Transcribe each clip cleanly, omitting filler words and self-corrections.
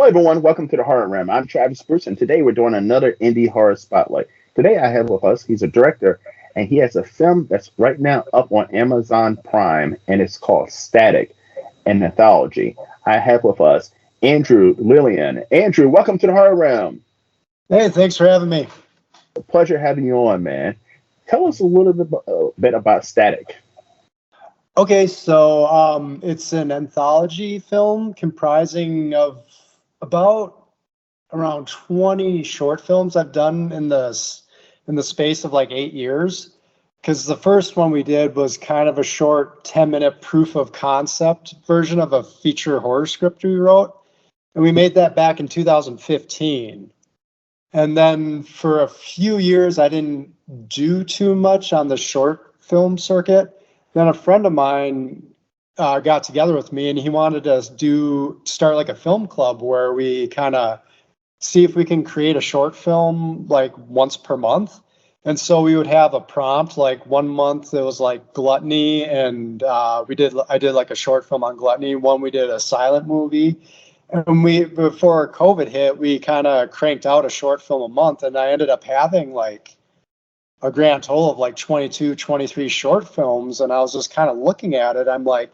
everyone. Welcome to the Horror Ram. I'm Travis Bruce, and today we're doing another indie horror spotlight. Today I have with us, he's a director, and he has a film that's right now up on Amazon Prime, and it's called Static, an Anthology. I have with us Andrew Lillian. Andrew, welcome to the Horror Ram. Hey, thanks for having me. A pleasure having you on, man. Tell us a little bit about Static. Okay, so it's an anthology film comprising of about around 20 short films I've done in the space of like 8 years. Because the first one we did was kind of a short 10-minute proof of concept version of a feature horror script we wrote. And we made that back in 2015. And then for a few years, I didn't do too much on the short film circuit. Then a friend of mine got together with me, and he wanted us to start like a film club where we kind of see if we can create a short film like once per month. And so we would have a prompt, like 1 month it was like gluttony, and I did like a short film on gluttony. One we did a silent movie. And before COVID hit, we kind of cranked out a short film a month, and I ended up having like a grand total of like 22, 23 short films. And I was just kind of looking at it. I'm like,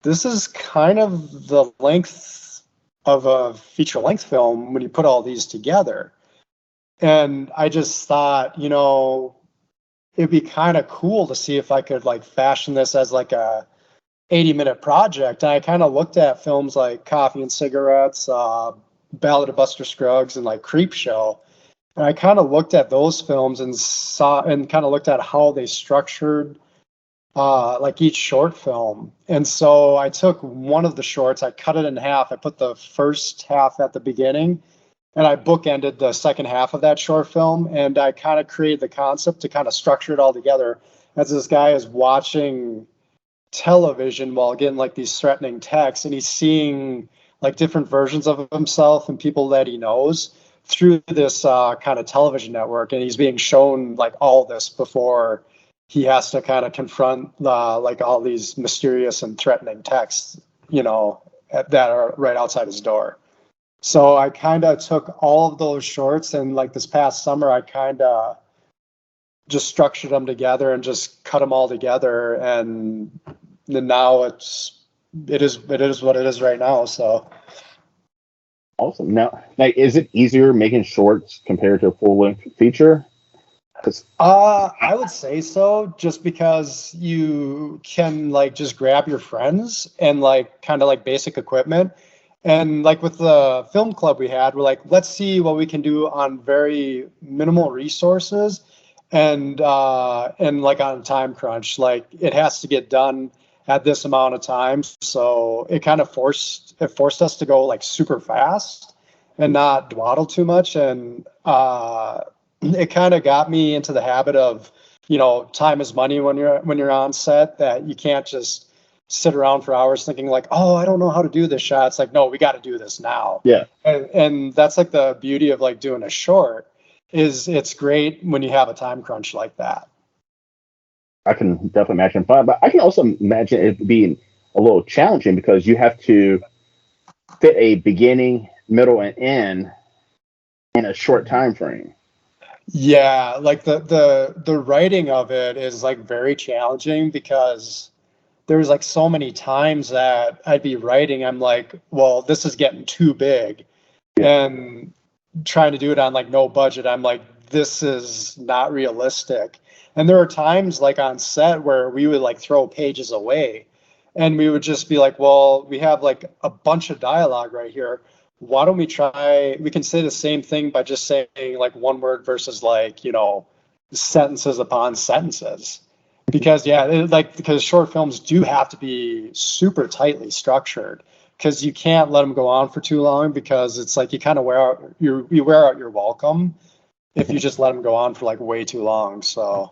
this is kind of the length of a feature length film when you put all these together. And I just thought, it'd be kind of cool to see if I could like fashion this as like a 80-minute project. And I kind of looked at films like Coffee and Cigarettes, Ballad of Buster Scruggs, and like Creepshow. And I kind of looked at those films and kind of looked at how they structured like each short film. And so I took one of the shorts, I cut it in half. I put the first half at the beginning, and I bookended the second half of that short film. And I kind of created the concept to kind of structure it all together as this guy is watching television while getting like these threatening texts, and he's seeing like different versions of himself and people that he knows through this kind of television network. And he's being shown like all this before he has to kind of confront like all these mysterious and threatening texts, that are right outside his door. So I kind of took all of those shorts, and like this past summer, I kind of just structured them together and just cut them all together. And now it is what it is right now. So. Awesome. Now, is it easier making shorts compared to a full-length feature? I would say so, just because you can like just grab your friends and like kind of like basic equipment. And like with the film club we had, we're like, let's see what we can do on very minimal resources and like on a time crunch. Like it has to get done at this amount of time. So it kind of forced us to go like super fast and not dawdle too much. And it kind of got me into the habit of, time is money when you're on set, that you can't just sit around for hours thinking like, oh, I don't know how to do this shot. It's like, no, we got to do this now. Yeah. And that's like the beauty of like doing a short, is it's great when you have a time crunch like that. I can definitely imagine fun, but I can also imagine it being a little challenging because you have to fit a beginning, middle, and end in a short time frame. Yeah, like the writing of it is like very challenging, because there's like so many times that I'd be writing, I'm like, well, this is getting too big. Yeah. And trying to do it on like no budget, I'm like, this is not realistic. And there are times like on set where we would like throw pages away, and we would just be like, well, we have like a bunch of dialogue right here. Why don't we can say the same thing by just saying like one word versus like, sentences upon sentences. Because because short films do have to be super tightly structured, because you can't let them go on for too long, because it's like you kind of wear out your welcome if you just let them go on for like way too long. So.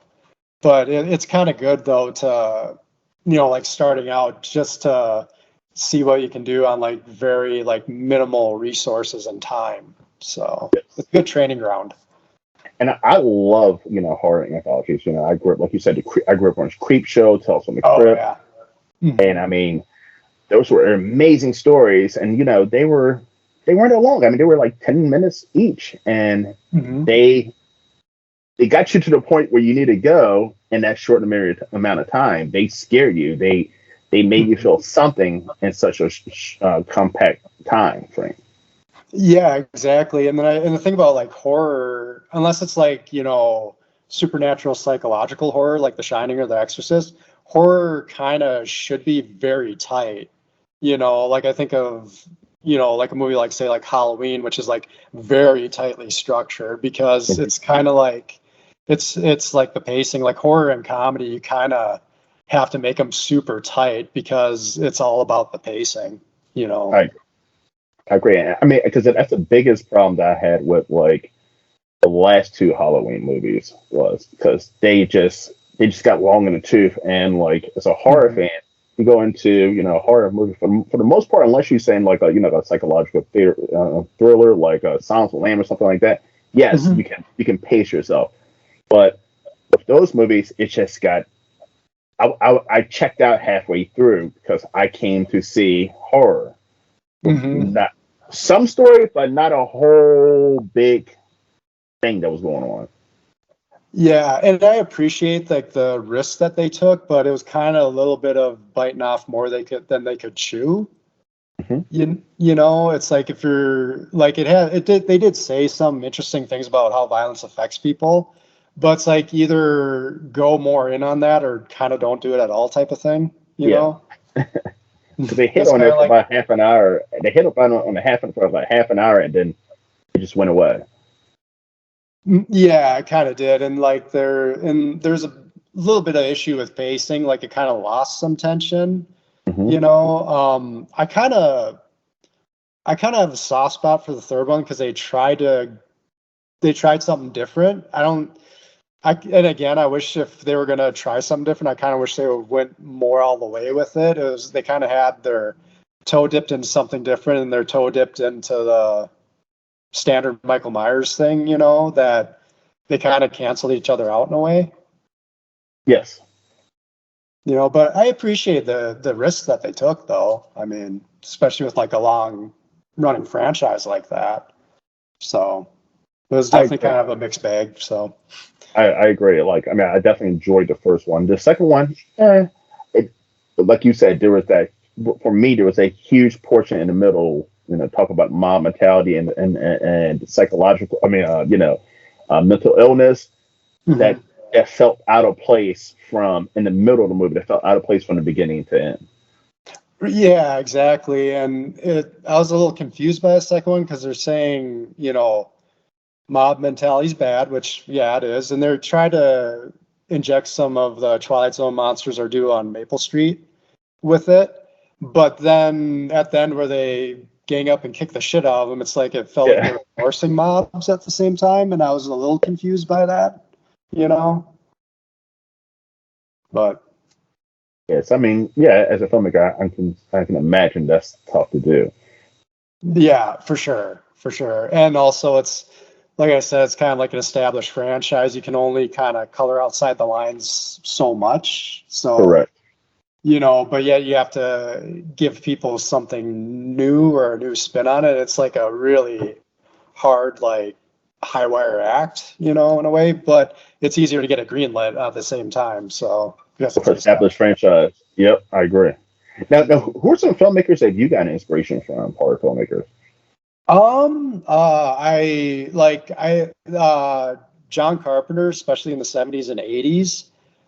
But it's kind of good though to, like starting out, just to see what you can do on like very like minimal resources and time. So it's a good training ground. And I love, horror anthologies. I grew up, like you said, I grew up on Creepshow, Tales from the Crypt. Yeah. And I mean, those were amazing stories. And, they were they weren't that long. I mean, they were like 10 minutes each, and Hmm. they got you to the point where you need to go in that short amount of time. They scared you. They made you Hmm. feel something in such a compact time frame. Yeah, exactly. And the thing about like horror, unless it's like, supernatural psychological horror like The Shining or The Exorcist, horror kind of should be very tight. Like I think of, like a movie like say like Halloween, which is like very tightly structured because Mhm. it's kind of like it's like the pacing, like horror and comedy, you kind of have to make them super tight because it's all about the pacing, you know. I, I agree. I mean, because that's the biggest problem that I had with like the last two Halloween movies was because they just got long in the tooth, and like as a horror Mhm. fan, you go into a horror movie for the most part, unless you're saying like a psychological theater, thriller like Silence of the Lamb or something like that. Yes, Mhm. you can pace yourself, but with those movies, it just got. I checked out halfway through because I came to see horror with Mhm. not some story, but not a whole big thing that was going on. Yeah, and I appreciate like the risks that they took, but it was kind of a little bit of biting off more they could chew. Mhm. It's like if you're like they did say some interesting things about how violence affects people, but it's like either go more in on that or kind of don't do it at all type of thing, you Yeah, know? because they hit That's on kind it of for like, about half an hour. They hit on the half for about half an hour, and then it just went away. yeah, I kind of did. There's a little bit of issue with pacing, like it kind of lost some tension, Hmm. you know? I kind of have a soft spot for the third one because they tried something different. And again, I wish if they were gonna try something different, I kind of wish they went more all the way with it. They kind of had their toe dipped into something different and their toe dipped into the standard Michael Myers thing, that they kind of canceled each other out in a way, Yes, but I appreciate the risks that they took though. I mean, especially with like a long running franchise like that. So it was I definitely agree. kind of a mixed bag. So I agree. Like, I mean, I definitely enjoyed the first one. The second one, it like you said, there was that for me. There was a huge portion in the middle. Talk about mob mentality and psychological. I mean, mental illness that mhm. that felt out of place from in the middle of the movie. That felt out of place from the beginning to end. Yeah, exactly. I was a little confused by the second one because they're saying, mob mentality is bad, which yeah, it is, and they're trying to inject some of the Twilight Zone monsters are due on Maple Street with it. But then at the end where they gang up and kick the shit out of them, it's like it felt like they Yeah. were forcing mobs at the same time, and I was a little confused by that, you know. But Yes, I mean, yeah. As a filmmaker, I can imagine that's tough to do. yeah, for sure. And also, it's like I said, it's kind of like an established franchise. You can only kind of color outside the lines so much. So, Correct. but yet you have to give people something new or a new spin on it. It's like a really hard, like high wire act, in a way, but it's easier to get a green lit at the same time. So you have to For take that. established franchise. Yep, I agree. Now, Mhm. who are some filmmakers that you got inspiration from? Horror filmmakers. John Carpenter, especially in the 70s and 80s,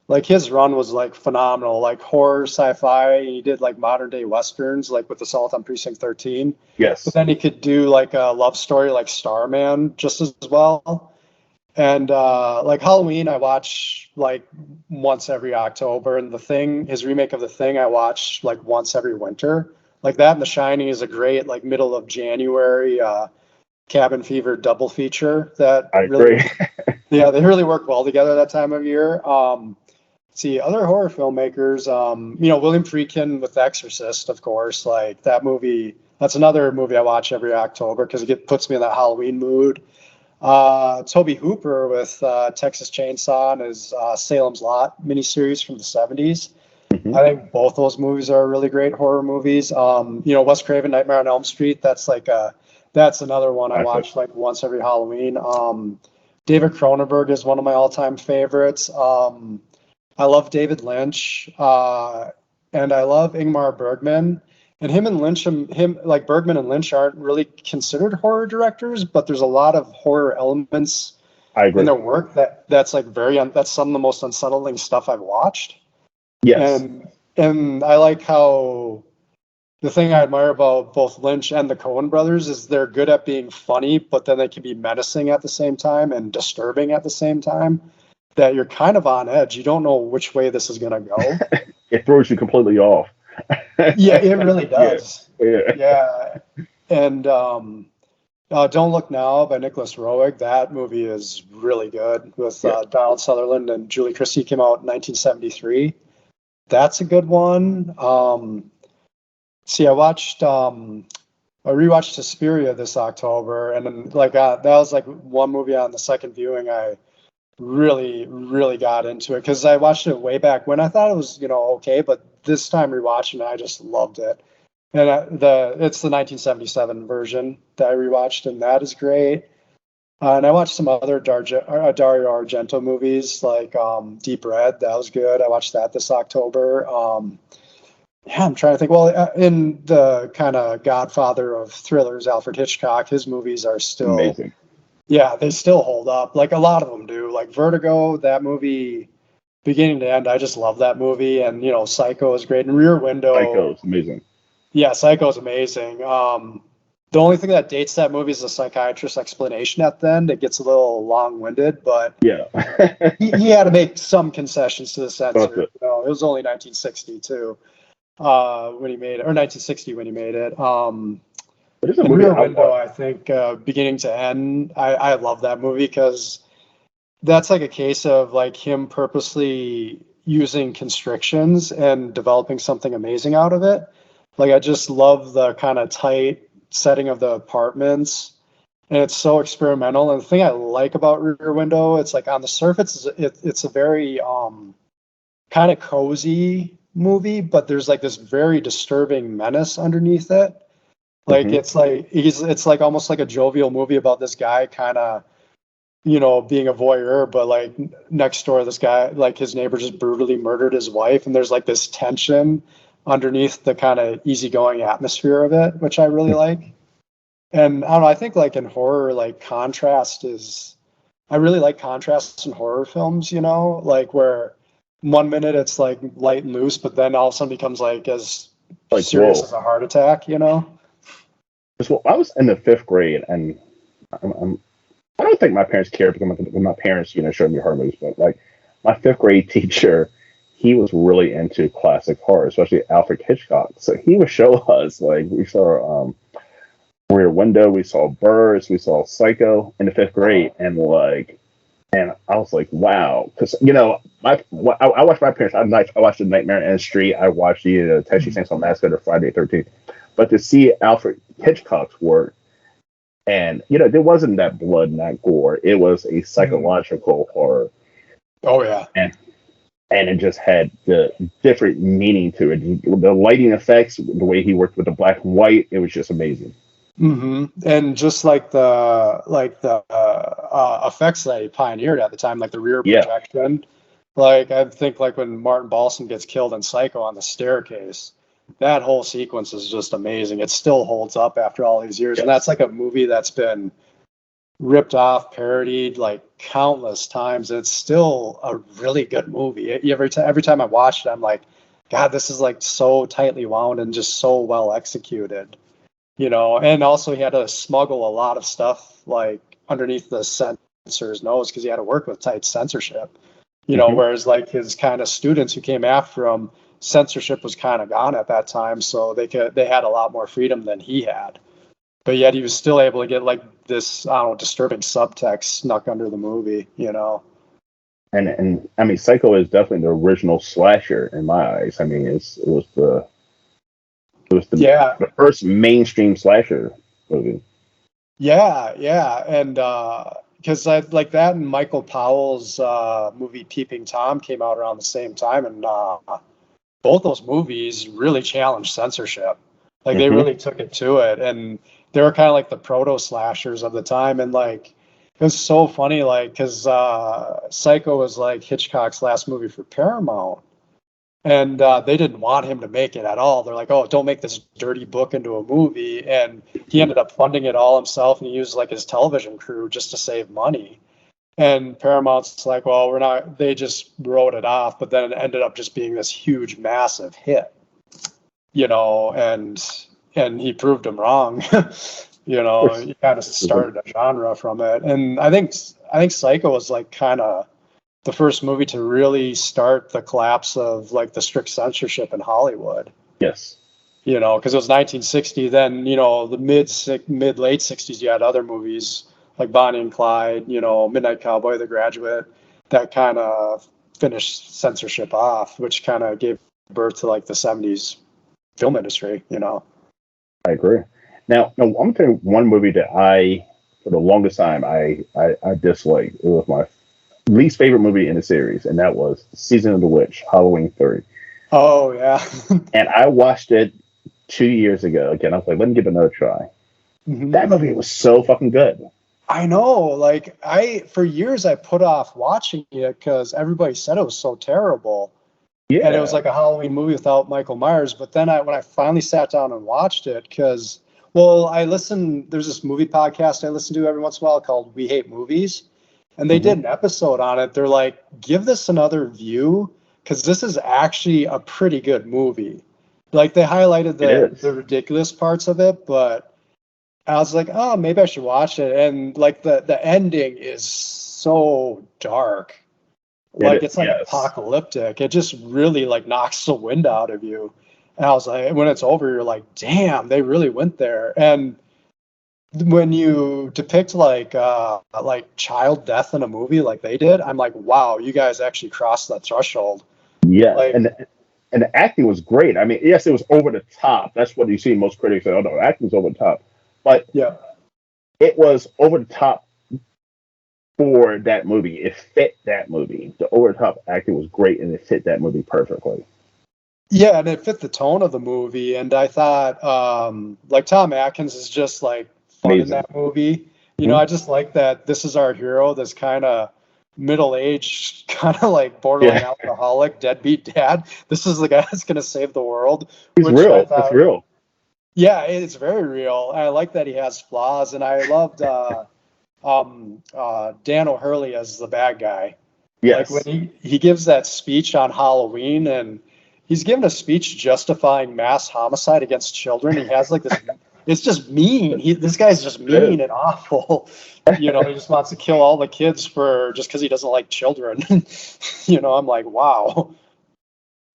like his run was like phenomenal, like horror, sci-fi. He did like modern day westerns, like with Assault on Precinct 13. But Yes. then he could do like a love story like Starman just as well. And like Halloween, I watch like once every October, and The Thing, his remake of The Thing, I watch like once every winter. Like that, and The Shining is a great like middle of January cabin fever double feature that I really, agree. yeah, they really work well together that time of year. See other horror filmmakers, William Friedkin with The Exorcist, of course, like that movie. That's another movie I watch every October because it puts me in that Halloween mood. Toby Hooper with Texas Chainsaw and his Salem's Lot miniseries from the 70s. Hmm. I think both those movies are really great horror movies. Wes Craven, Nightmare on Elm Street, that's like a That's another one I Classic. watch like once every Halloween. David Cronenberg is one of my all-time favorites. I love David Lynch, and I love Ingmar Bergman. And him like Bergman and Lynch aren't really considered horror directors, but there's a lot of horror elements I in agree. their work that's like that's some of the most unsettling stuff I've watched. Yes, And I like how the thing I admire about both Lynch and the Coen brothers is they're good at being funny, but then they can be menacing at the same time and disturbing at the same time. That you're kind of on edge. You don't know which way this is going to go. it throws you completely off. Yeah, it really Yeah, does. yeah, Yeah. And Don't Look Now by Nicholas Roeg. That movie is really good with yeah. Donald Sutherland and Julie Christie. Came out in 1973. That's a good one. See, I rewatched Suspiria this October, and then that was like one movie on the second viewing I really, really got into it because I watched it way back when I thought it was, okay, but this time rewatching it, I just loved it. And it's the 1977 version that I rewatched, and that is great. And I watched some other Dario Argento movies like Deep Red. That was good. I watched that this October. Yeah, I'm trying to think. Well, in the kind of godfather of thrillers, Alfred Hitchcock, his movies are still, Amazing. yeah, they still hold up. Like a lot of them do. Like Vertigo, that movie, beginning to end, I just love that movie. And, Psycho is great. And Rear Window, Psycho is amazing. yeah, Psycho is amazing. The only thing that dates that movie is the psychiatrist's explanation at the end. It gets a little long-winded, but Yeah. he had to make some concessions to the That's censor. it. It was only 1962 when he made it, or 1960 when he made it. But it's a And movie Rear I Window, watched. I think, beginning to end, I love that movie because that's like a case of like him purposely using constrictions and developing something amazing out of it. Like I just love the kind of tight setting of the apartments, and it's so experimental. And the thing I like about Rear Window, it's like on the surface, it's a very kind of cozy movie, but there's like this very disturbing menace underneath it. Like Hmm. it's like almost like a jovial movie about this guy kind of being a voyeur, but like next door, this guy, like his neighbor just brutally murdered his wife. And there's like this tension underneath the kind of easygoing atmosphere of it, which I really like. And I don't know, I think like in horror, like I really like contrasts in horror films, like where one minute it's like light and loose, but then all of a sudden becomes like as Like, serious whoa. as a heart attack. 'Cause, well, I was in the fifth grade, and I don't think my parents cared because my parents, showed me horror movies. But like my fifth grade teacher, he was really into classic horror, especially Alfred Hitchcock. So he would show us like we saw Rear Window, we saw Birds, we saw Psycho in the fifth grade, and I was like, wow, because I watched my parents. I watched The Nightmare on Elm Street. I watched the Texas Chainsaw Massacre, the Friday the 13th. But to see Alfred Hitchcock's work, and there wasn't that blood and that gore. It was a Mhm. psychological horror, Oh yeah. and it just had the different meaning to it. The lighting effects, the way he worked with the black and white, it was just amazing. And just like the effects that he pioneered at the time, like the rear Yeah, projection. Like I think like when Martin Balsam gets killed in Psycho on the staircase, that whole sequence is just amazing. It still holds up after all these years, and that's yes, like a movie that's been ripped off, parodied like countless times. It's still a really good movie. Every time I watch it, I'm like, God, this is like so tightly wound and just so well executed. And also he had to smuggle a lot of stuff like underneath the censor's nose because he had to work with tight censorship. hmm Whereas like his kind of students who came after him, censorship was kind of gone at that time, so they had a lot more freedom than he had. But yet he was still able to get like this, I don't know, disturbing subtext snuck under the movie. and I mean, Psycho is definitely the original slasher in my eyes. I mean, it was Yeah, the first mainstream slasher movie. yeah, and because I like that and Michael Powell's movie Peeping Tom came out around the same time, and both those movies really challenged censorship. Like they really took it to it, and they were kind of like the proto slashers of the time. And like it was so funny, like because Psycho was like Hitchcock's last movie for Paramount, and they didn't want him to make it at all. They're like, "Oh, don't make this dirty book into a movie." And he ended up funding it all himself, and he used like his television crew just to save money. And Paramount's like, "Well, we're not." They just wrote it off, but then it ended up just being this huge, massive hit, and he proved them wrong. He kind of started a genre from it. And I think Psycho was like kind of the first movie to really start the collapse of like the strict censorship in Hollywood. Yes. Because it was 1960. Then the mid late 60s, you had other movies like Bonnie and Clyde, Midnight Cowboy, The Graduate, that kind of finished censorship off, which kind of gave birth to like the 70s film industry. I agree. Now, I'm going to tell you one movie that for the longest time, I disliked. It was my least favorite movie in the series, and that was Season of the Witch, Halloween 3. Oh, yeah. And I watched it 2 years ago. Again, I was like, let me give it another try. Mm-hmm. That movie was so fucking good. I know. Like, for years, I put off watching it because everybody said it was so terrible. Yeah. And it was like a Halloween movie without Michael Myers. But then when I finally sat down and watched it, there's this movie podcast I listen to every once in a while called We Hate Movies. And they did an episode on it. They're like, give this another view, because this is actually a pretty good movie. Like, they highlighted the ridiculous parts of it, but I was like, oh, maybe I should watch it. And like the ending is so dark. Like it's like apocalyptic. It just really like knocks the wind out of you. And I was like, when it's over, you're like, damn, they really went there. And when you depict like child death in a movie like they did, I'm like, wow, you guys actually crossed that threshold. Yeah, and the acting was great. I mean, yes, it was over the top. That's what you see most critics say. Oh no, acting was over the top, but yeah, it was over the top for that movie. It fit that movie. The over the top acting was great, and it fit that movie perfectly. Yeah, and it fit the tone of the movie. And I thought, like Tom Atkins is just like fun in that movie. I just like that this is our hero, this kind of middle-aged, kind of like borderline alcoholic, deadbeat dad. This is the guy that's going to save the world. It's real. It's real. Yeah, it's very real. I like that he has flaws, and I loved Dan O'Hurley as the bad guy. Yes. Like when he gives that speech on Halloween, and he's given a speech justifying mass homicide against children. He has like this. It's just mean. This guy's just mean and awful. He just wants to kill all the kids just because he doesn't like children. I'm like, wow.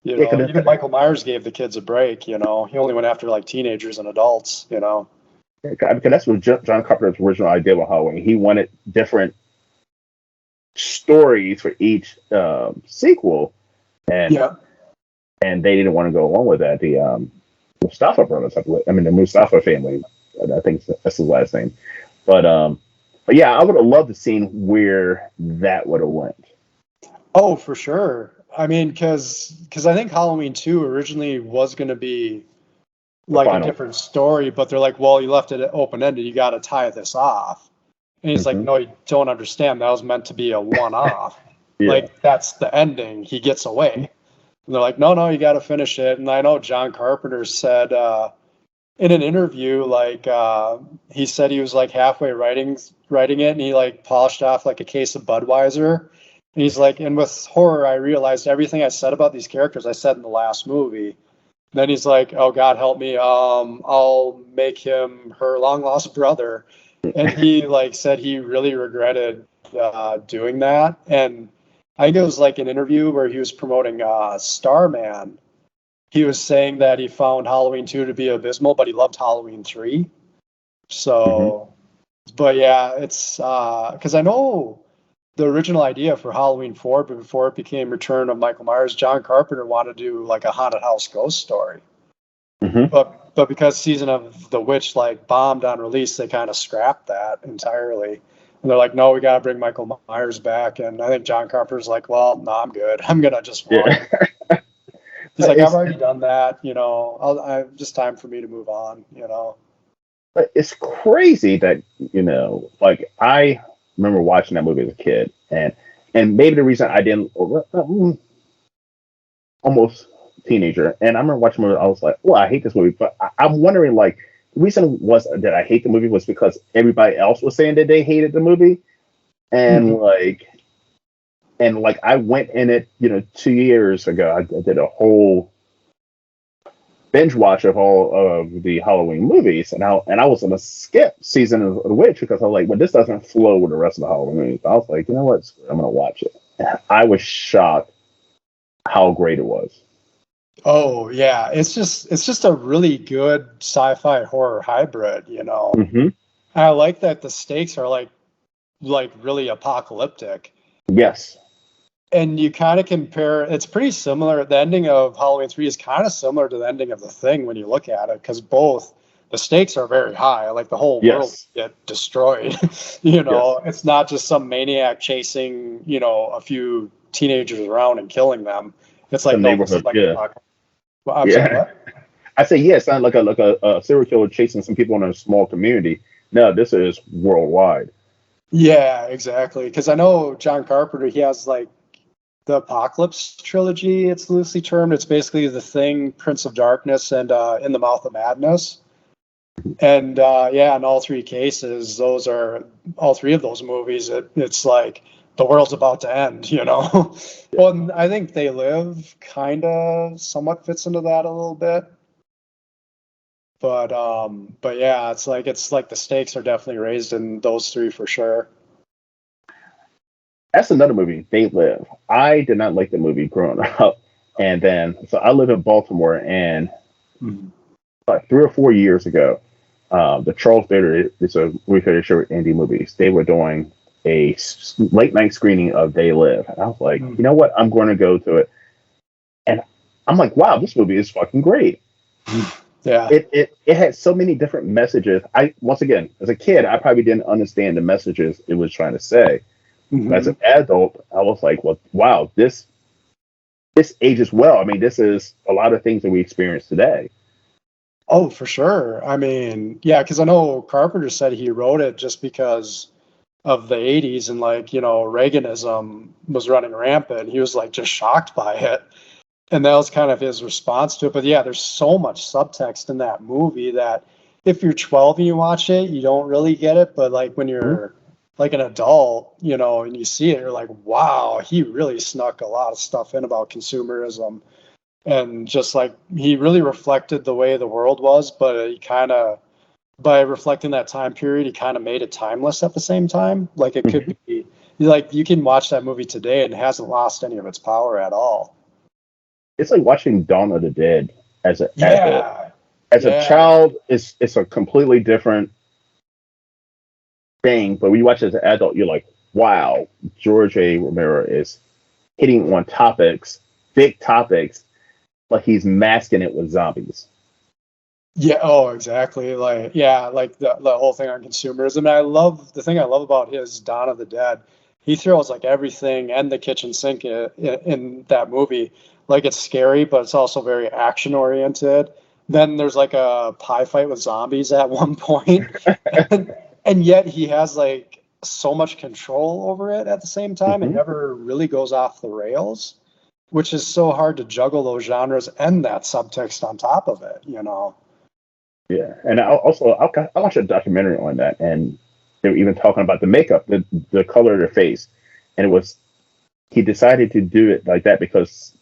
Even Michael Myers gave the kids a break. He only went after like teenagers and adults. Yeah, because that's what John Carpenter's original idea with Halloween. He wanted different stories for each sequel, and they didn't want to go along with that. The Mustafa brothers, the Mustafa family, I think that's his last name. But yeah, I would have loved to seen where that would have went. Oh, for sure. I mean, because I think Halloween 2 originally was going to be like a different story, but they're like, well, you left it open-ended. You got to tie this off. And he's like, no, you don't understand. That was meant to be a one-off. Like, that's the ending. He gets away. And they're like, no, you got to finish it. And I know John Carpenter said in an interview, like he said he was like halfway writing it, and he like polished off like a case of Budweiser. And he's like, and with horror, I realized everything I said about these characters I said in the last movie. Then he's like, oh, God help me. I'll make him her long lost brother. And he like said he really regretted doing that. And I think it was like an interview where he was promoting Starman. He was saying that he found Halloween 2 to be abysmal, but he loved Halloween 3. So, but yeah, it's because I know the original idea for Halloween 4, but before it became Return of Michael Myers, John Carpenter wanted to do like a haunted house ghost story. But because Season of the Witch like bombed on release, they kind of scrapped that entirely. And they're like, no, we got to bring Michael Myers back. And I think John Carpenter's like, well, no, I'm good. I'm going to just watch. He's like, I've already done that, I just time for me to move on. But it's crazy that, like I remember watching that movie as a kid, and maybe the reason I didn't almost teenager, and I remember watching the movie, I was like, well, I hate this movie, but I'm wondering, like, the reason was that I hate the movie was because everybody else was saying that they hated the movie, and Mhm. like I went in it, 2 years ago, I did a whole binge watch of all of the Halloween movies, and I was gonna skip season of the witch because I was like, well, this doesn't flow with the rest of the Halloween movies. I was like, you know what, I'm gonna watch it. And I was shocked how great it was. Oh yeah, it's just a really good sci-fi horror hybrid. Hmm. I like that the stakes are like really apocalyptic. Yes. And you kind of compare, it's pretty similar. The ending of Halloween 3 is kind of similar to the ending of The Thing when you look at it, because both the stakes are very high. Like the whole world Yes. get destroyed. Yes. It's not just some maniac chasing, a few teenagers around and killing them. It's The like, no, this is neighborhood. like, Yeah. well, I'm sorry, Yeah. what? I say, yeah, it's not like a serial killer chasing some people in a small community. No, this is worldwide. Yeah, exactly. Because I know John Carpenter, he has like the Apocalypse trilogy, it's loosely termed. It's basically The Thing, Prince of Darkness, and In the Mouth of Madness. And yeah, in all three cases, those are all three of those movies. It's like the world's about to end. Well, and I think They Live kind of somewhat fits into that a little bit. But yeah, it's like the stakes are definitely raised in those three for sure. That's another movie. They Live. I did not like the movie growing up, and then so I live in Baltimore, and Mhm. like 3 or 4 years ago, the Charles Theater is a movie theater show with indie movies. They were doing a late night screening of They Live, and I was like, you know what? I'm going to go to it, and I'm like, wow, this movie is fucking great. Yeah. It had so many different messages. I once again, as a kid, I probably didn't understand the messages it was trying to say. But as Hmm. an adult, I was like, well, wow, this ages well. I mean, this is a lot of things that we experience today. Oh, for sure. I mean, yeah, because I know Carpenter said he wrote it just because of the 80s and Reaganism was running rampant. He was like just shocked by it. And that was kind of his response to it. But yeah, there's so much subtext in that movie that if you're 12 and you watch it, you don't really get it. But like when Mhm. you're like an adult, and you see it, you're like, wow, he really snuck a lot of stuff in about consumerism. And just like he really reflected the way the world was, but he kind of, by reflecting that time period, he kind of made it timeless at the same time. Like it could Mhm. be like you can watch that movie today and it hasn't lost any of its power at all. It's like watching Dawn of the Dead as an adult. Yeah. As a Yeah. child, it's a completely different thing, but when you watch it as an adult, you're like, wow, George A. Romero is hitting on topics, big topics, but he's masking it with zombies. Yeah. Oh, exactly. Like, yeah, like the whole thing on consumerism. And the thing I love about his Dawn of the Dead, he throws like everything and the kitchen sink in that movie. Like it's scary, but it's also very action oriented. Then there's like a pie fight with zombies at one point, and, and yet he has like so much control over it at the same time. It Hmm. never really goes off the rails, which is so hard to juggle those genres and that subtext on top of it. Yeah, and I watched a documentary on that, and they were even talking about the makeup, the color of their face, and it was he decided to do it like that because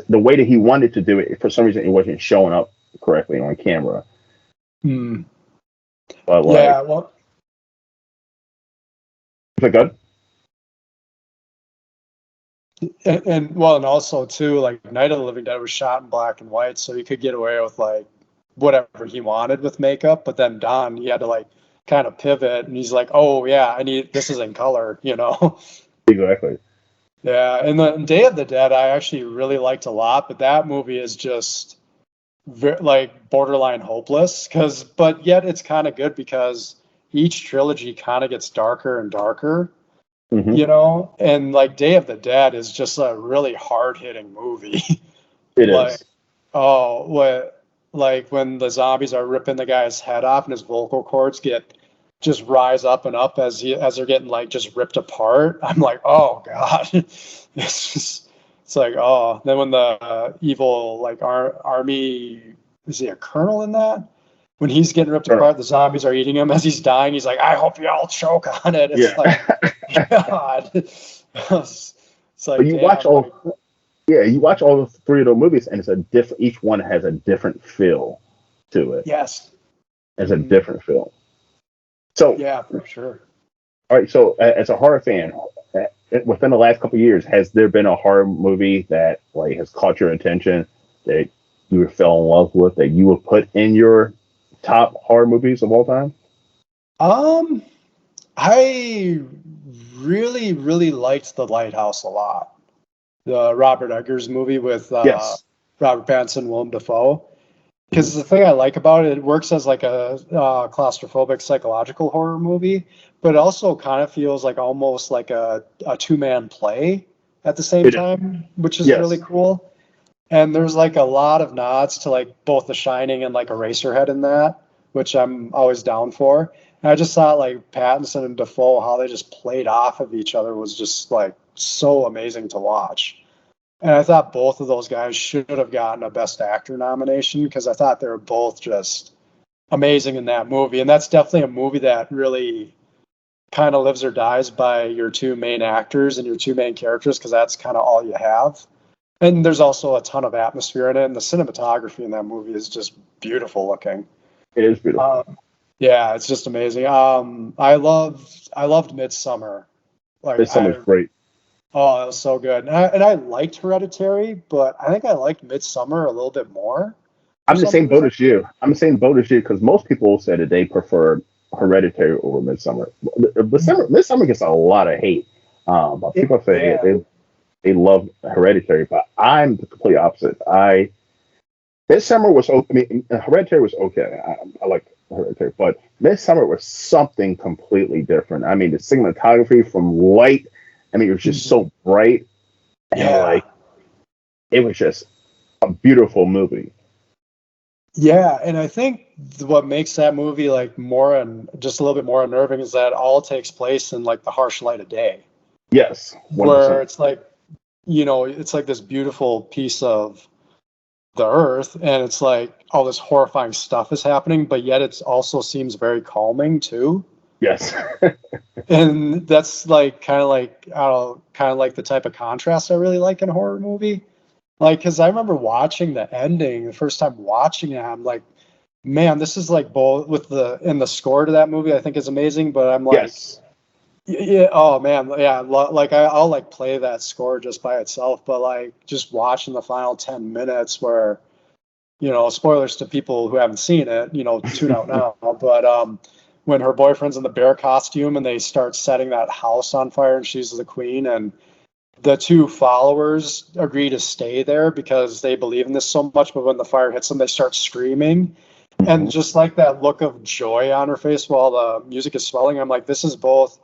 the way that he wanted to do it, for some reason, it wasn't showing up correctly on camera. Hmm. But like, Yeah, well, it's like good. and well, and also too, like Night of the Living Dead was shot in black and white, so he could get away with like whatever he wanted with makeup. But then Don, he had to like kind of pivot, and he's like, "Oh yeah, I need this is in color." Exactly. Yeah, and the Day of the Dead, I actually really liked a lot, but that movie is just like borderline hopeless. But yet it's kind of good because each trilogy kind of gets darker and darker. Hmm. And like Day of the Dead is just a really hard hitting movie. It Like, is. oh, what, like when the zombies are ripping the guy's head off and his vocal cords get just rise up and up as they're getting like just ripped apart. I'm like, oh God, it's just, it's like, oh. Then when the evil like army, is he a colonel in that? When he's getting ripped Colonel. apart, the zombies are eating him as he's dying. He's like, I hope you all choke on it. It's Yeah. like, God, it's But like, you watch damn, like, all, yeah, you watch all the three of those movies, and it's a different. Each one has a different feel to it. yes. It's a Mhm. different feel. So, Yeah, for sure. all right. So, as a horror fan, within the last couple of years, has there been a horror movie that like has caught your attention that you fell in love with that you would put in your top horror movies of all time? Um, I really, really liked The Lighthouse a lot. The Robert Eggers movie with Yes. Robert Pattinson and Willem Dafoe. Mhm. Because the thing I like about it, it works as like a claustrophobic psychological horror movie, but it also kind of feels like almost like a two-man play at the same It is. time, which is really Yes. cool. And there's like a lot of nods to like both The Shining and like Eraserhead in that, which I'm always down for. And I just thought like Pattinson and Dafoe, how they just played off of each other was just like so amazing to watch. And I thought both of those guys should have gotten a Best Actor nomination because I thought they were both just amazing in that movie. And that's definitely a movie that really kind of lives or dies by your two main actors and your two main characters because that's kind of all you have. And there's also a ton of atmosphere in it, and the cinematography in that movie is just beautiful looking. It is beautiful. Yeah, it's just amazing. I loved Midsummer. Like This summer's I great. Oh, that was so good. And I liked Hereditary, but I think I liked Midsummer a little bit more for I'm the some same boat reason. as you. I'm the same boat as you because most people said that they prefer Hereditary over Midsummer. Midsummer gets a lot of hate. But people say Yeah. they love Hereditary, but I'm the complete opposite. Midsummer was okay. I mean, Hereditary was okay. I like Hereditary, but Midsummer was something completely different. I mean, the cinematography from light. I mean, it was just Mhm. so bright and Yeah. like it was just a beautiful movie. Yeah, and I think what makes that movie like more and just a little bit more unnerving is that all takes place in like the harsh light of day, Yes, one hundred where percent. it's like, it's like this beautiful piece of the earth and it's like all this horrifying stuff is happening, but yet it also seems very calming too. Yes. And that's like kind of like the type of contrast I really like in a horror movie. Like, because I remember watching the ending the first time watching it, I'm like, man, this is like both with the score to that movie I think is amazing, but I'm like, Yes. yeah, oh man, yeah, like I'll like play that score just by itself, but like just watching the final 10 minutes where, spoilers to people who haven't seen it, tune out now. But when her boyfriend's in the bear costume and they start setting that house on fire and she's the queen and the two followers agree to stay there because they believe in this so much, but when the fire hits them, they start screaming. And Mhm. just like that look of joy on her face while the music is swelling, I'm like, this is both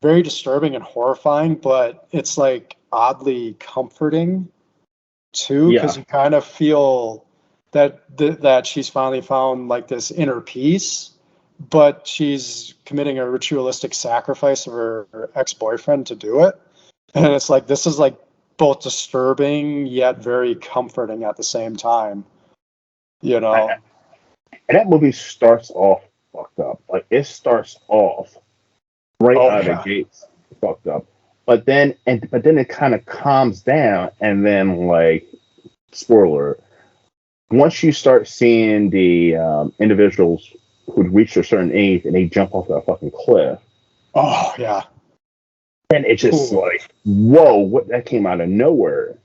very disturbing and horrifying, but it's like oddly comforting too, because Yeah. you kind of feel that she's finally found like this inner peace, but she's committing a ritualistic sacrifice of her ex-boyfriend to do it. And it's like this is like both disturbing yet very comforting at the same time, you I, know. and that movie starts off fucked up. Like it starts off right Oh out of the yeah. gates fucked up. But then it kind of calms down and then like spoiler once you start seeing the individuals who'd reached a certain age and they jump off that fucking cliff, Oh yeah. and it's just Ooh. like, whoa, what that came out of nowhere.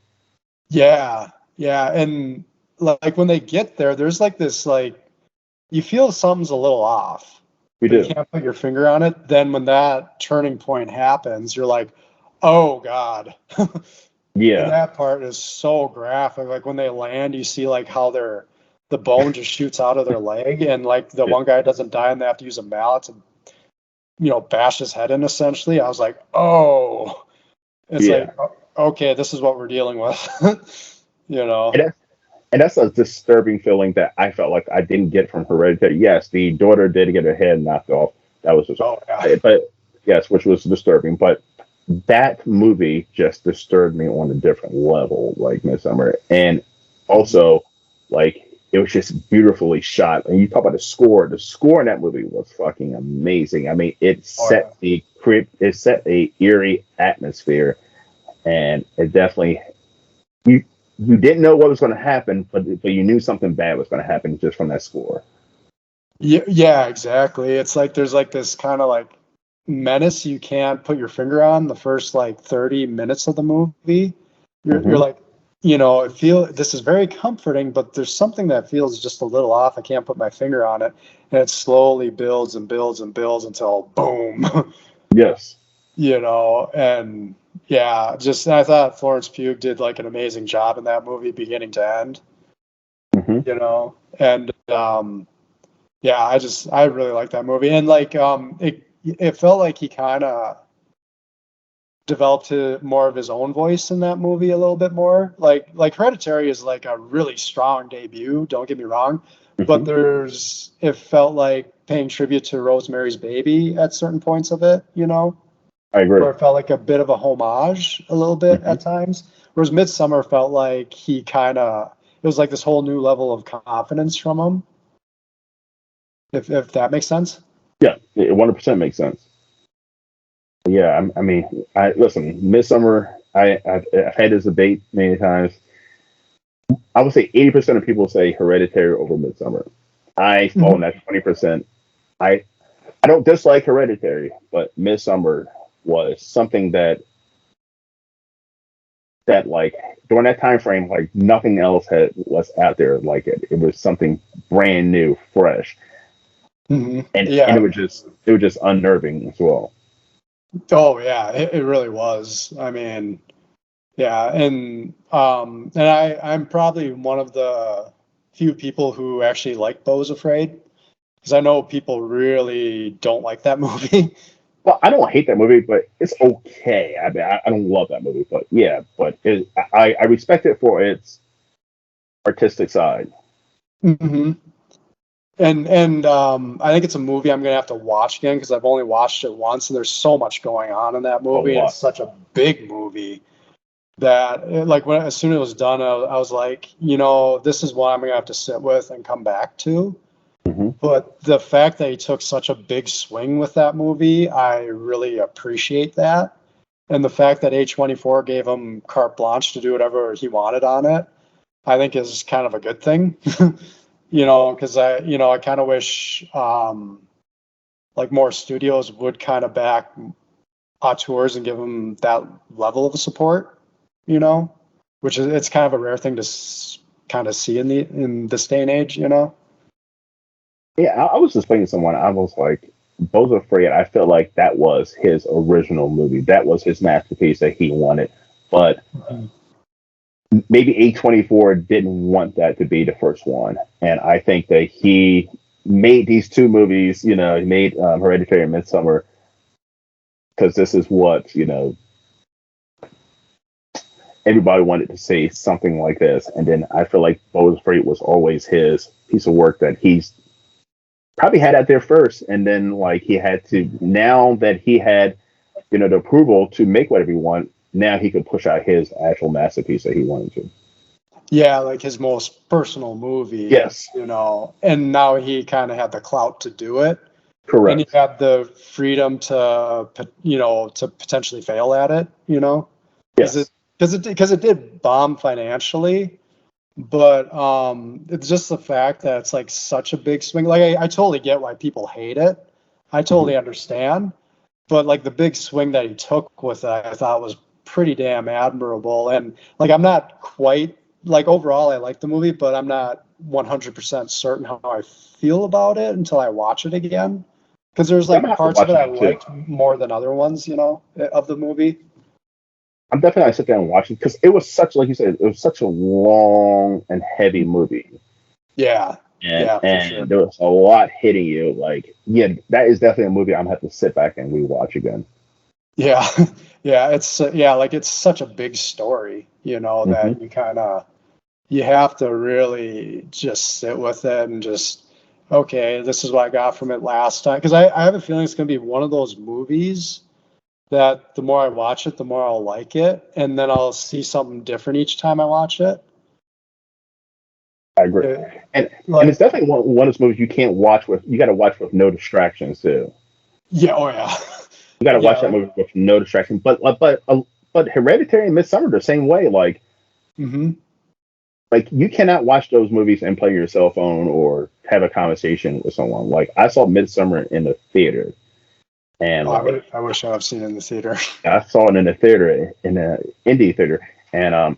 Yeah. Yeah. And like when they get there, there's like this like you feel something's a little off, We but you do. can't put your finger on it. Then when that turning point happens, you're like, oh God. And Yeah. that part is so graphic. Like when they land, you see like how the bone just shoots out of their leg, and like the Yeah. one guy doesn't die, and they have to use a mallet to bash his head in. Essentially, I was like, oh, it's Yeah. like okay, this is what we're dealing with. you know. And that's a disturbing feeling that I felt like I didn't get from Hereditary. Yes, the daughter did get her head knocked off. That was just, Oh yeah. but yes, which was disturbing. But that movie just disturbed me on a different level, like Midsummer, and Mhm. also like it was just beautifully shot. And you talk about the score. The score in that movie was fucking amazing. I mean, Oh yeah. it set a eerie atmosphere, and it definitely you you didn't know what was going to happen, but you knew something bad was going to happen just from that score. Yeah, yeah, exactly. It's like there's like this kind of like menace you can't put your finger on the first like 30 minutes of the movie. You're Hmm. like, you know, I feel this is very comforting, but there's something that feels just a little off. I can't put my finger on it. And it slowly builds and builds and builds until boom, Yes. you know, and yeah, just I thought Florence Pugh did like an amazing job in that movie beginning to end, Hmm. you know. And yeah, I really like that movie, and like it felt like he kind of developed more of his own voice in that movie a little bit more. Like Hereditary is like a really strong debut. Don't get me wrong, but Hmm. it felt like paying tribute to Rosemary's Baby at certain points of it. You know, I agree. where it felt like a bit of a homage a little bit Hmm. at times. Whereas Midsummer felt like he kind of it was like this whole new level of confidence from him. If that makes sense. Yeah, it 100% makes sense. Yeah, I mean, I listen. Midsummer, I've had this debate many times. I would say 80% of people say Hereditary over Midsummer. I fall in Mhm. that 20%. I I don't dislike Hereditary, but Midsummer was something that like during that time frame, like nothing else had was out there like it. It was something brand new, fresh, and Yeah. it was just unnerving as well. Oh, yeah. It really was. I mean, yeah, and I'm probably one of the few people who actually like Beau's Afraid because I know people really don't like that movie. Well, I don't hate that movie, but it's okay. I mean, I don't love that movie, but yeah, I respect it for its artistic side Hmm. And I think it's a movie I'm gonna have to watch again because I've only watched it once, and there's so much going on in that a movie, and it's lot. such a big movie that like when as soon as it was done, I was like, you know, this is what I'm gonna have to sit with and come back to. Hmm. But the fact that he took such a big swing with that movie, I really appreciate that. And the fact that A24 gave him carte blanche to do whatever he wanted on it, I think is kind of a good thing. You know, because I kind of wish like more studios would kind of back auteurs and give them that level of support, you know, which is it's kind of a rare thing to kind of see in this day and age, you know. Yeah, I was explaining to someone. I was like, Bo's Afraid. I felt like that was his original movie. That was his masterpiece that he wanted. But Mhm. maybe A24 didn't want that to be the first one, and I think that he made these two movies. You know, he made Hereditary and Midsummer because this is what everybody wanted to say something like this. And then I feel like Bo's Afraid was always his piece of work that he's probably had out there first, and then like he had to now that he had the approval to make whatever he want. Now he could push out his actual masterpiece that he wanted to. Yeah, like his most personal movie, Yes, you know, and now he kind of had the clout to do it, and he correct. had the freedom to, to potentially fail at it, you know, because Yes. it did bomb financially, but it's just the fact that it's like such a big swing. Like I totally get why people hate it. I Hmm. totally understand, but like the big swing that he took with it, I thought was pretty damn admirable. And like I'm not quite like overall I like the movie, but I'm not 100% certain how I feel about it until I watch it again. Because there's Yeah, I'm like gonna have to parts of watch it it I again too. liked more than other ones, you know, of the movie. I'm definitely gonna sit down and watch it because it was such, like you said, it was such a long and heavy movie, Yeah, and yeah, for sure. there was a lot hitting you. Like, yeah, that is definitely a movie I'm gonna have to sit back and rewatch again. Yeah, yeah, it's yeah, like it's such a big story, you know, Hmm. that you kind of. you have to really just sit with it and just, okay, this is what I got from it last time. Because I have a feeling it's going to be one of those movies that the more I watch it, the more I'll like it. And then I'll see something different each time I watch it. I agree. And Like, it's definitely one of those movies you can't watch with. You got to watch with no distractions too. yeah, oh yeah. You got to Yeah, watch that movie with no distractions. But Hereditary and Midsummer the same way. mm-hmm. Like you cannot watch those movies and play your cell phone or have a conversation with someone. Like I saw Midsummer in the theater, and Oh, like I wish I've seen it in the theater. I saw it in the theater in the indie theater, and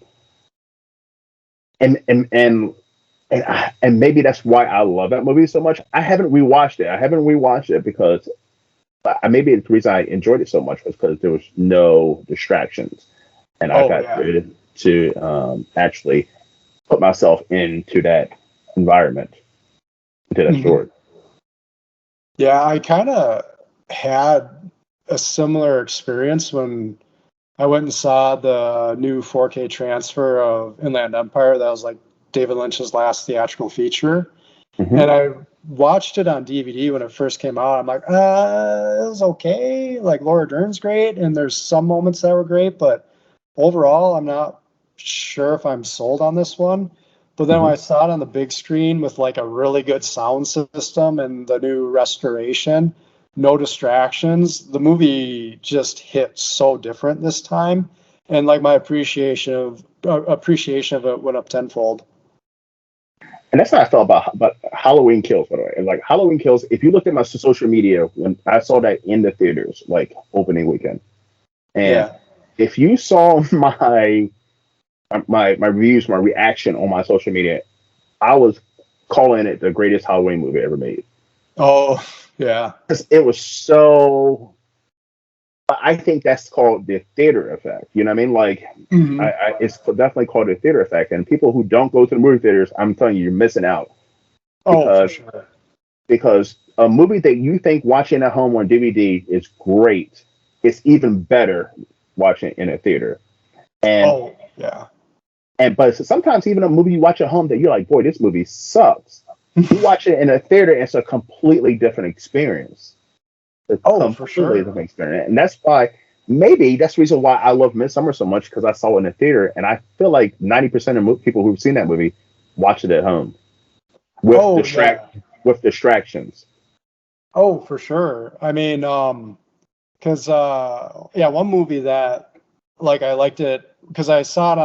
and and and and maybe that's why I love that movie so much. I haven't rewatched it. I haven't rewatched it because maybe the reason I enjoyed it so much was because there was no distractions, and I Oh got yeah. to actually put myself into that environment, into that Mm-hmm. story. Yeah, I kind of had a similar experience when I went and saw the new 4K transfer of Inland Empire. That was like David Lynch's last theatrical feature. Hmm. And I watched it on DVD when it first came out. I'm like, it was okay. Like Laura Dern's great, and there's some moments that were great, but overall, I'm not sure if I'm sold on this one. But then when Hmm. I saw it on the big screen with like a really good sound system and the new restoration, no distractions, the movie just hit so different this time. And like my appreciation of it went up tenfold. And that's how I felt about Halloween Kills, by the way. And like Halloween Kills, if you looked at my social media when I saw that in the theaters, like opening weekend, and Yeah. if you saw my reviews, my reaction on my social media, I was calling it the greatest Halloween movie ever made. Oh, yeah. Because it was so. I think that's called the theater effect. You know what I mean? Like, Hmm. it's definitely called the theater effect. And people who don't go to the movie theaters, I'm telling you, you're missing out Oh, for because sure. a movie that you think watching at home on DVD is great, it's even better watching in a theater. And Oh, yeah. but sometimes even a movie you watch at home that you're like, boy, this movie sucks. You watch it in a theater, it's a completely different experience. A Oh, for completely sure. different experience, and that's why maybe that's the reason why I love Midsummer so much because I saw it in the theater, and I feel like 90% of people who've seen that movie watch it at home with Oh, yeah. distractions. Oh, for sure. I mean, because yeah, one movie that like I liked it because I saw it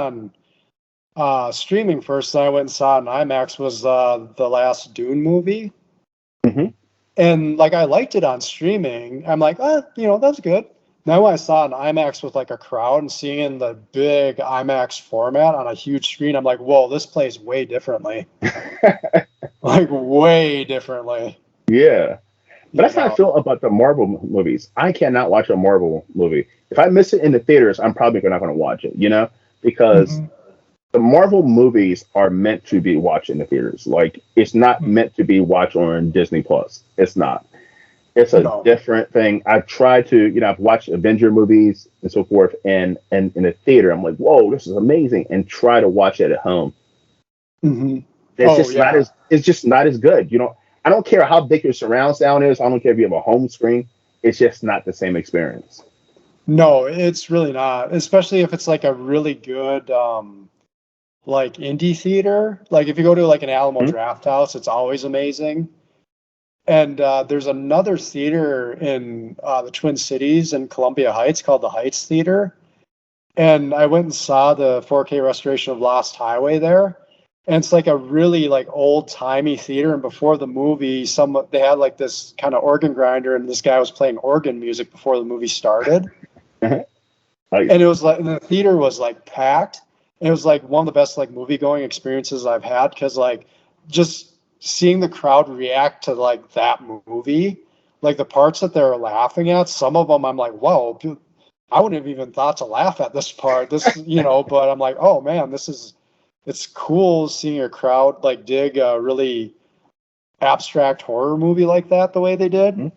on streaming first, then I went and saw it in IMAX was the last Dune movie. Hmm. And like I liked it on streaming. I'm like, that's good. Now when I saw it in IMAX with like a crowd and seeing it in the big IMAX format on a huge screen, I'm like, whoa, this plays way differently. Like way differently. Yeah. But You that's how I know. feel about the Marvel movies. I cannot watch a Marvel movie. If I miss it in the theaters, I'm probably not going to watch it, because Hmm. the Marvel movies are meant to be watched in the theaters. Like, it's not meant to be watched on Disney Plus. It's not. It's a No. different thing. I've tried to, I've watched Avenger movies and so forth, and in the theater, I'm like, whoa, this is amazing, and try to watch it at home. Hmm. It's Oh just not yeah. as it's just not as good. I don't care how big your surround sound is. I don't care if you have a home screen. It's just not the same experience. No, it's really not. Especially if it's like a really good like indie theater. Like if you go to like an Alamo Hmm. Draft House, it's always amazing. And there's another theater in the Twin Cities in Columbia Heights called the Heights Theater. And I went and saw the 4K restoration of Lost Highway there. And it's like a really like old timey theater. And before the movie, they had like this kind of organ grinder, and this guy was playing organ music before the movie started. Like, And it was like the theater was like packed. And it was like one of the best like movie going experiences I've had because like just seeing the crowd react to like that movie, like the parts that they're laughing at, some of them I'm like, whoa, I wouldn't have even thought to laugh at this part. But I'm like, oh man, it's cool seeing a crowd like dig a really abstract horror movie like that the way they did.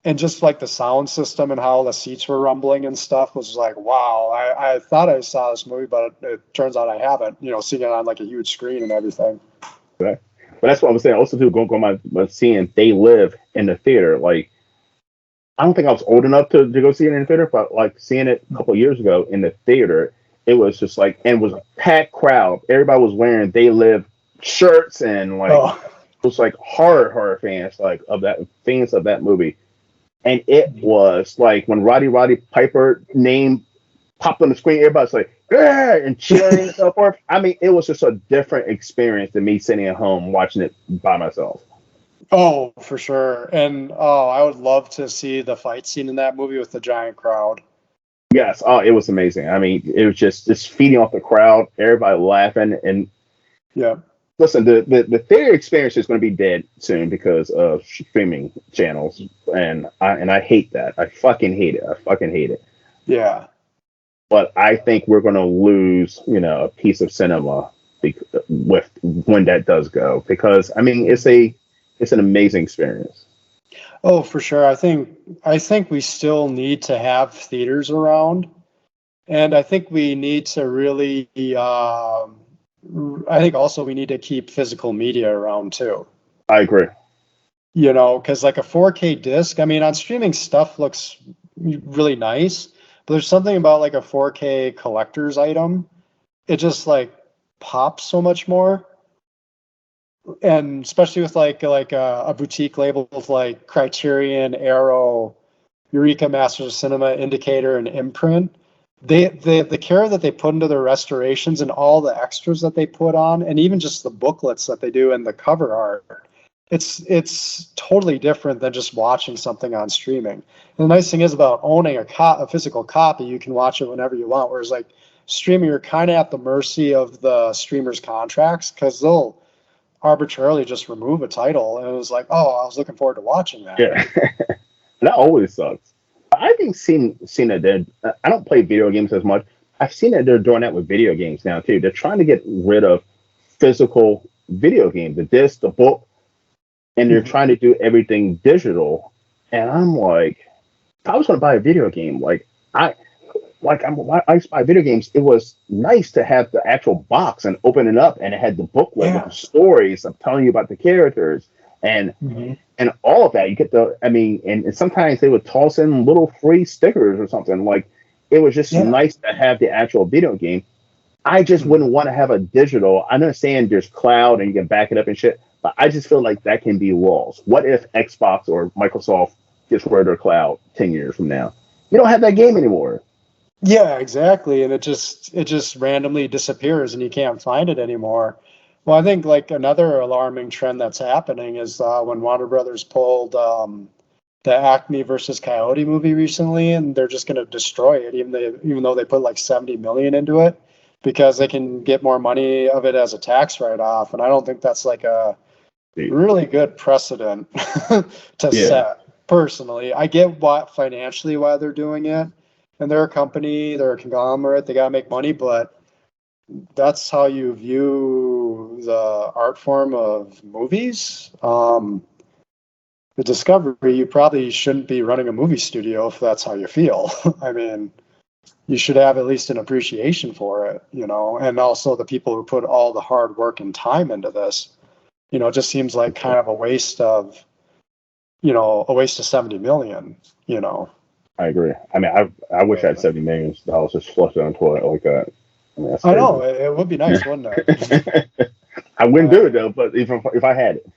and just like the sound system and how the seats were rumbling and stuff was like, wow. I thought I saw this movie, but it turns out I haven't. Seeing it on like a huge screen and everything. Right. But that's what I was saying. Also, too, going by seeing They Live in the theater. Like, I don't think I was old enough to go see it in the theater, but like seeing it a couple of years ago in the theater, it was just like, and it was a packed crowd. Everybody was wearing They Live shirts, and like Oh, it was like horror fans like of that fans of that movie. And it was like when Roddy Piper name popped on the screen, everybody's like, yeah, and cheering and so forth. I mean, it was just a different experience than me sitting at home watching it by myself. oh, for sure. And I would love to see the fight scene in that movie with the giant crowd. Yes, oh, it was amazing. I mean, it was just feeding off the crowd, everybody laughing. And Yeah. listen, the theater experience is going to be dead soon because of streaming channels, and I hate that. I fucking hate it. I fucking hate it. Yeah. But I think we're going to lose, a piece of cinema with when that does go, because I mean, it's an amazing experience. Oh, for sure. I think we still need to have theaters around, and I think we need to really. I think also we need to keep physical media around too. I agree. Because like a 4K disc, I mean, on streaming stuff looks really nice, but there's something about like a 4K collector's item. It just like pops so much more, and especially with like a boutique label with like Criterion, Arrow, Eureka, Masters of Cinema, Indicator, and Imprint. The care that they put into their restorations and all the extras that they put on, and even just the booklets that they do and the cover art, it's totally different than just watching something on streaming. And the nice thing is about owning a physical copy, you can watch it whenever you want. Whereas like streaming, you're kind of at the mercy of the streamer's contracts because they'll arbitrarily just remove a title, and it was like, oh, I was looking forward to watching that. Yeah, that always sucks. I think seen that I don't play video games as much. I've seen that they're doing that with video games now too. They're trying to get rid of physical video games, the disc, the book, and they're Mhm. trying to do everything digital. And I'm like, if I was going to buy a video game, I I used to buy video games. It was nice to have the actual box and open it up, and it had the booklet with the Yeah. stories of telling you about the characters and Mhm. and all of that. You get I mean, and sometimes they would toss in little free stickers or something. Like it was just Yeah. nice to have the actual video game. I just Mhm. wouldn't want to have a digital. I understand there's cloud and you can back it up and shit, but I just feel like that can be lost. What if Xbox or Microsoft gets rid of their cloud 10 years from now? You don't have that game anymore. Yeah, exactly. And it just randomly disappears and you can't find it anymore. Well, I think like another alarming trend that's happening is when Warner Brothers pulled the Acme versus Coyote movie recently, and they're just going to destroy it, even though they put like 70 million into it, because they can get more money of it as a tax write-off. And I don't think that's like a really good precedent to Yeah, set. Personally, I get financially why they're doing it, and they're a company, they're a conglomerate, they got to make money, but that's how you view the art form of movies. The Discovery, you probably shouldn't be running a movie studio if that's how you feel. I mean, you should have at least an appreciation for it, and also the people who put all the hard work and time into this. It just seems like kind of a waste of 70 million, I agree. I mean, I wish I had $70 million just flushed down the toilet like that. I mean, that's I know crazy. it would be nice, wouldn't it? I wouldn't do Uh, it though, but if I had it,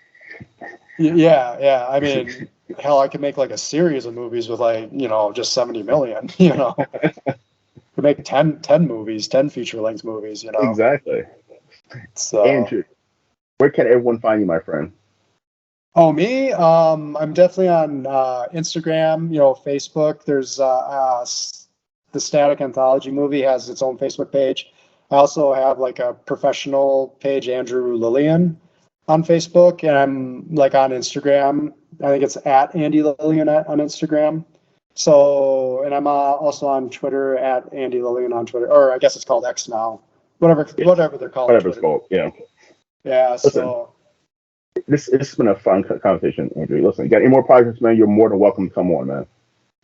yeah, yeah. I mean, hell, I could make like a series of movies with like, just 70 million, Could make 10 movies, 10 feature length movies. exactly. So, Andrew, where can everyone find you, my friend? oh, me, I'm definitely on Instagram, Facebook. There's the Static Anthology movie has its own Facebook page. I also have like a professional page, Andrew Lillian, on Facebook, and I'm like on Instagram. I think it's at Andy Lillian on Instagram. So, and I'm also on Twitter at Andy Lillian on Twitter, or I guess it's called X now. Whatever, Yeah, whatever they're calling whatever it's Twitter. called. Yeah. Yeah. Listen, So. This has been a fun conversation, Andrew. Listen, you got any more projects, man? You're more than welcome to come on, man.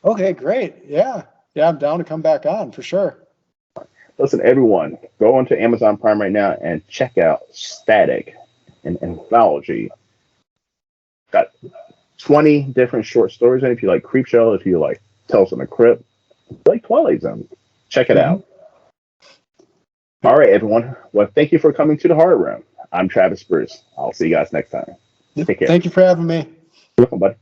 Okay, great. Yeah. Yeah, I'm down to come back on for sure. Listen, everyone, go onto Amazon Prime right now and check out Static, an anthology. Got 20 different short stories in it. If you like Creepshow, if you like Tales from the Crypt, like Twilight Zone, check it out. All right, everyone. Well, thank you for coming to the Horror Room. I'm Travis Bruce. I'll see you guys next time. Yep. Take care. Thank you for having me. You're welcome, buddy.